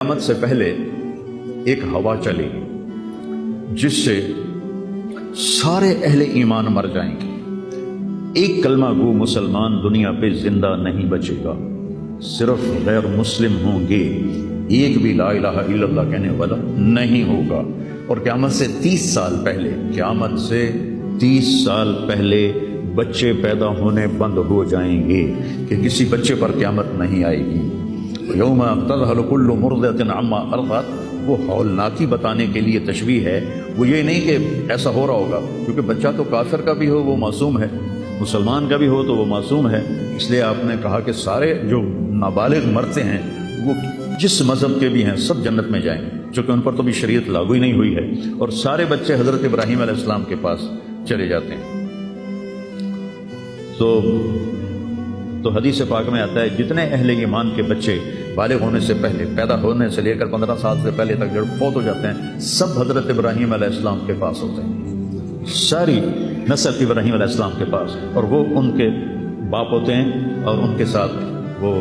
قیامت سے پہلے ایک ہوا چلے گی جس سے سارے اہل ایمان مر جائیں گے. ایک کلمہ گو مسلمان دنیا پہ زندہ نہیں بچے گا، صرف غیر مسلم ہوں گے، ایک بھی لا الہ الا اللہ کہنے والا نہیں ہوگا. اور قیامت سے 30 سال پہلے، قیامت سے 30 سال پہلے بچے پیدا ہونے بند ہو جائیں گے کہ کسی بچے پر قیامت نہیں آئے گی. یوم تذہل کل مرضعۃ عما ارضعت، وہ ہولناکی بتانے کے لیے تشبیہ ہے. وہ یہ نہیں کہ ایسا ہو رہا ہوگا، کیونکہ بچہ تو کافر کا بھی ہو وہ معصوم ہے، مسلمان کا بھی ہو تو وہ معصوم ہے. اس لیے آپ نے کہا کہ سارے جو نابالغ مرتے ہیں وہ جس مذہب کے بھی ہیں سب جنت میں جائیں، چونکہ ان پر تو بھی شریعت لاگو ہی نہیں ہوئی ہے. اور سارے بچے حضرت ابراہیم علیہ السلام کے پاس چلے جاتے ہیں. تو حدیث پاک میں آتا ہے جتنے اہل ایمان کے بچے بالغ ہونے سے پہلے، پیدا ہونے سے لے کر 15 سال سے پہلے تک جب فوت ہو جاتے ہیں، سب حضرت ابراہیم علیہ السلام کے پاس ہوتے ہیں، ساری نسل ابراہیم علیہ السلام کے پاس. اور وہ ان کے باپ ہوتے ہیں اور ان کے ساتھ وہ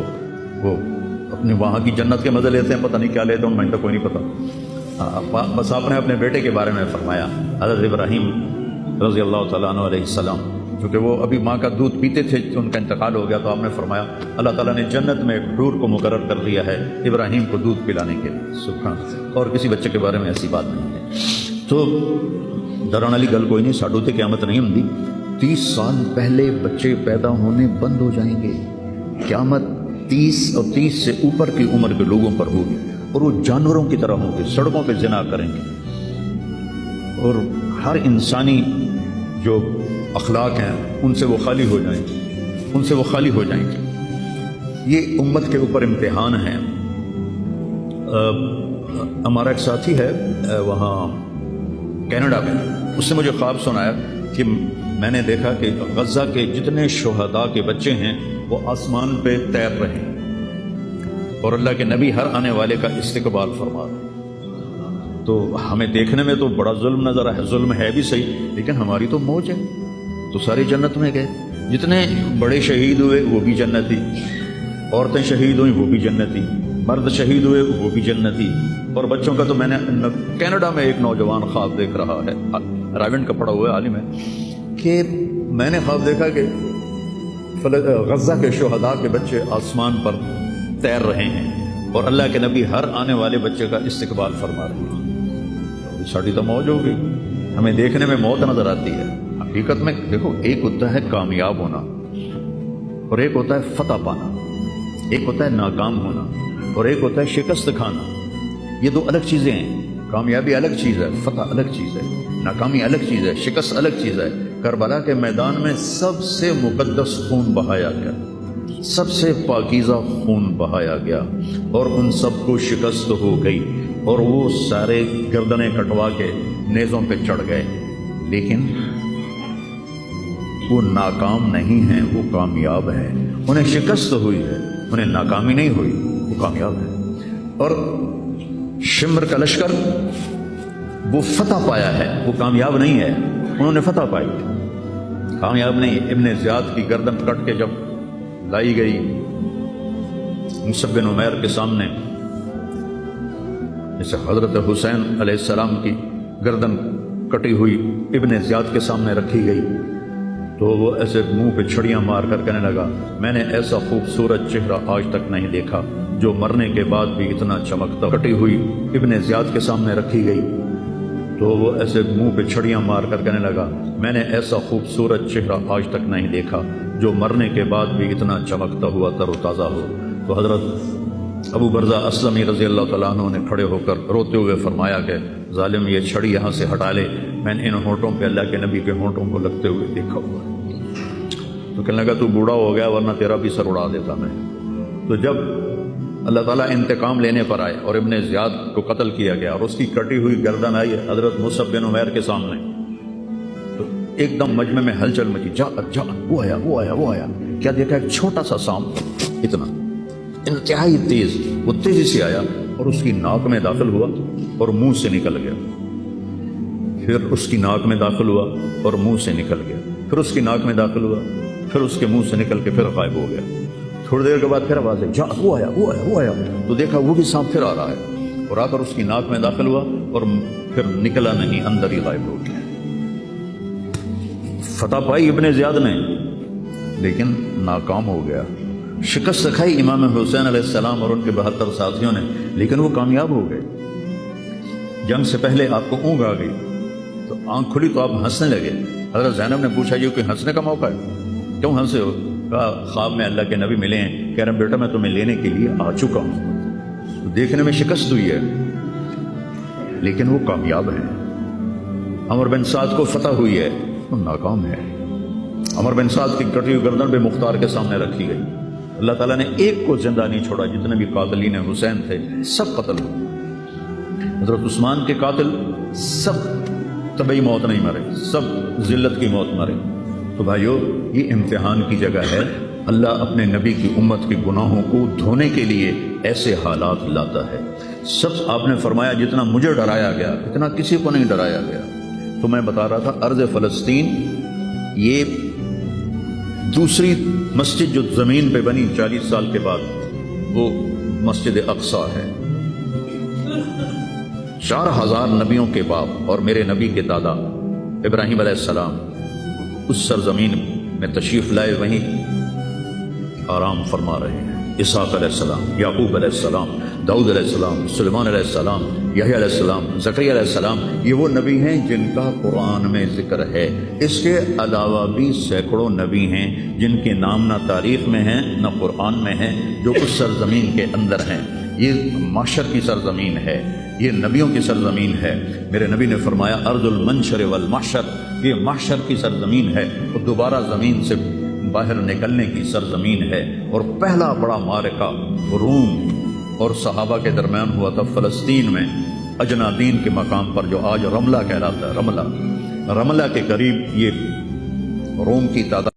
اپنی وہاں کی جنت کے مزے لیتے ہیں. پتہ نہیں کیا لیتے ہیں، ان کو کوئی نہیں پتہ. بس آپ نے اپنے بیٹے کے بارے میں فرمایا، حضرت ابراہیم رضی اللہ تعالیٰ عنہ علیہ السلام، چونکہ وہ ابھی ماں کا دودھ پیتے تھے، ان کا انتقال ہو گیا، تو آپ نے فرمایا اللہ تعالیٰ نے جنت میں ایک حور کو مقرر کر دیا ہے ابراہیم کو دودھ پلانے کے لیے. سبحان. اور کسی بچے کے بارے میں ایسی بات نہیں ہے. تو ڈران والی گل کوئی نہیں، ساڈو تے قیامت نہیں ہوندی. 30 سال پہلے بچے پیدا ہونے بند ہو جائیں گے. قیامت 30 اور 30 سے اوپر کی عمر کے لوگوں پر ہوگی، اور وہ جانوروں کی طرح ہوں گے، سڑکوں پہ زنا کریں گے، اور ہر انسانی جو اخلاق ہیں ان سے وہ خالی ہو جائیں گے. یہ امت کے اوپر امتحان ہے. ہمارا ایک ساتھی ہے وہاں کینیڈا میں، اس نے مجھے خواب سنایا کہ میں نے دیکھا کہ غزہ کے جتنے شہداء کے بچے ہیں وہ آسمان پہ تیر رہے ہیں، اور اللہ کے نبی ہر آنے والے کا استقبال فرما رہے ہیں. تو ہمیں دیکھنے میں تو بڑا ظلم نظر ہے، ظلم ہے بھی صحیح، لیکن ہماری تو موج ہے، تو سارے جنت میں گئے. جتنے بڑے شہید ہوئے وہ بھی جنتی، عورتیں شہید ہوئیں وہ بھی جنتی، مرد شہید ہوئے وہ بھی جنتی. اور بچوں کا تو میں نے کینیڈا میں ایک نوجوان خواب دیکھ رہا ہے، رائیونڈ کا پڑھا ہوا ہے، عالم ہے، کہ میں نے خواب دیکھا کہ غزہ کے شہداء کے بچے آسمان پر تیر رہے ہیں اور اللہ کے نبی ہر آنے والے بچے کا استقبال فرما رہے ہیں. ساڑی تو موج ہو گئی. ہمیں دیکھنے میں موت نظر آتی ہے، حقیقت میں دیکھو ایک ہوتا ہے کامیاب ہونا اور ایک ہوتا ہے فتح پانا، ایک ہوتا ہے ناکام ہونا اور ایک ہوتا ہے شکست کھانا. یہ دو الگ چیزیں ہیں. کامیابی الگ چیز ہے، فتح الگ چیز ہے، ناکامی الگ چیز ہے، شکست الگ چیز ہے. کربلا کے میدان میں سب سے مقدس خون بہایا گیا، سب سے پاکیزہ خون بہایا گیا، اور ان سب کو شکست ہو گئی، اور وہ سارے گردنیں کٹوا کے نیزوں پہ چڑھ گئے. لیکن وہ ناکام نہیں ہیں، وہ کامیاب ہیں. انہیں شکست ہوئی ہے، انہیں ناکامی نہیں ہوئی، وہ کامیاب ہیں. اور شمر کا لشکر وہ فتح پایا ہے، وہ کامیاب نہیں ہے، انہوں نے فتح پائی، کامیاب نہیں. ابن زیاد کی گردن کٹ کے جب لائی گئی مصعب بن عمیر کے سامنے، جیسے حضرت حسین علیہ السلام کی گردن کٹی ہوئی ابن زیاد کے سامنے رکھی گئی، تو وہ ایسے منہ پہ چھڑیاں مار کر کہنے لگا میں نے ایسا خوبصورت چہرہ آج تک نہیں دیکھا جو مرنے کے بعد بھی اتنا چمکتا. کٹی ہوئی ابن زیاد کے سامنے رکھی گئی تو وہ ایسے منہ پہ چھڑیاں مار کر کہنے لگا میں نے ایسا خوبصورت چہرہ آج تک نہیں دیکھا جو مرنے کے بعد بھی اتنا چمکتا ہوا تر و تازہ ہو. تو حضرت ابو برزہ اسلمی رضی اللہ تعالیٰ عنہ نے کھڑے ہو کر روتے ہوئے فرمایا کہ ظالم یہ چھڑی یہاں سے ہٹا لے، میں نے ان ہونٹوں پہ اللہ کے نبی کے ہونٹوں کو لگتے ہوئے دیکھا ہوا ہے. تو کہنے لگا تو بوڑھا ہو گیا ورنہ تیرا بھی سر اڑا دیتا میں. تو جب اللہ تعالیٰ انتقام لینے پر آئے اور ابن زیاد کو قتل کیا گیا اور اس کی کٹی ہوئی گردن آئی حضرت مصعب بن عمیر کے سامنے، تو ایک دم مجمع میں ہلچل مچی. جا وہ آیا. کیا دیکھا؟ ایک چھوٹا سا سانپ، اتنا انتہائی تیز، وہ تیزی سے آیا اور اس کی ناک میں داخل ہوا اور منہ سے نکل گیا. پھر اس کی ناک میں داخل ہوا اور منہ سے نکل گیا، پھر اس کی ناک میں داخل ہوا، پھر اس کے منہ سے نکل کے پھر غائب ہو گیا. تھوڑی دیر کے بعد پھر آواز ہے، جا وہ آیا وہ آیا وہ آیا، تو دیکھا وہ بھی سانپ پھر آ رہا ہے، اور آ کر اس کی ناک میں داخل ہوا اور پھر نکلا نہیں، اندر ہی غائب ہو گیا۔ فتح پائی ابن زیاد نے لیکن ناکام ہو گیا، شکست کھائی امام حسین علیہ السلام اور ان کے 72 ساتھیوں نے، لیکن وہ کامیاب ہو گئے۔ جنگ سے پہلے آپ کو اونگ آ گئی تو آنکھ کھلی تو آپ ہنسنے لگے۔ حضرت زینب نے پوچھا یہ کوئی ہنسنے کا موقع ہے، کیوں ہنسے ہو؟ کہا خواب میں اللہ کے نبی ملے ہیں، کہہ رہے ہیں بیٹا میں تمہیں لینے کے لیے آ چکا ہوں۔ تو دیکھنے میں شکست ہوئی ہے لیکن وہ کامیاب ہیں۔ عمر بن سعد کو فتح ہوئی ہے، وہ ناکام ہے۔ عمر بن سعد کی کٹی ہوئی گردن پہ مختار کے سامنے رکھی گئی، اللہ تعالیٰ نے ایک کو زندہ نہیں چھوڑا، جتنے بھی قاتلین حسین تھے سب قتل ہوئے۔ حضرت عثمان کے قاتل سب طبعی موت نہیں مرے، سب ذلت کی موت مرے۔ تو بھائیو یہ امتحان کی جگہ ہے، اللہ اپنے نبی کی امت کے گناہوں کو دھونے کے لیے ایسے حالات لاتا ہے۔ سب آپ نے فرمایا جتنا مجھے ڈرایا گیا اتنا کسی کو نہیں ڈرایا گیا۔ تو میں بتا رہا تھا ارض فلسطین، یہ دوسری مسجد جو زمین پہ بنی 40 سال کے بعد، وہ مسجد اقصی ہے۔ 4000 نبیوں کے باپ اور میرے نبی کے دادا ابراہیم علیہ السلام اس سرزمین میں تشریف لائے، وہیں آرام فرما رہے ہیں۔ اسحاق علیہ السلام، یعقوب علیہ السلام، داؤد علیہ السلام، سلیمان علیہ السلام، یحییٰ علیہ السلام، زکریا علیہ السلام، یہ وہ نبی ہیں جن کا قرآن میں ذکر ہے۔ اس کے علاوہ بھی سینکڑوں نبی ہیں جن کے نام نہ تاریخ میں ہیں نہ قرآن میں ہیں، جو اس سرزمین کے اندر ہیں۔ یہ معشر کی سرزمین ہے، یہ نبیوں کی سرزمین ہے۔ میرے نبی نے فرمایا ارض المنشر والمحشر، یہ محشر کی سرزمین ہے اور دوبارہ زمین سے باہر نکلنے کی سرزمین ہے۔ اور پہلا بڑا معرکہ روم اور صحابہ کے درمیان ہوا تھا فلسطین میں، اجنادین کے مقام پر، جو آج رملہ کہلاتا ہے۔ رملہ کے قریب یہ روم کی تعداد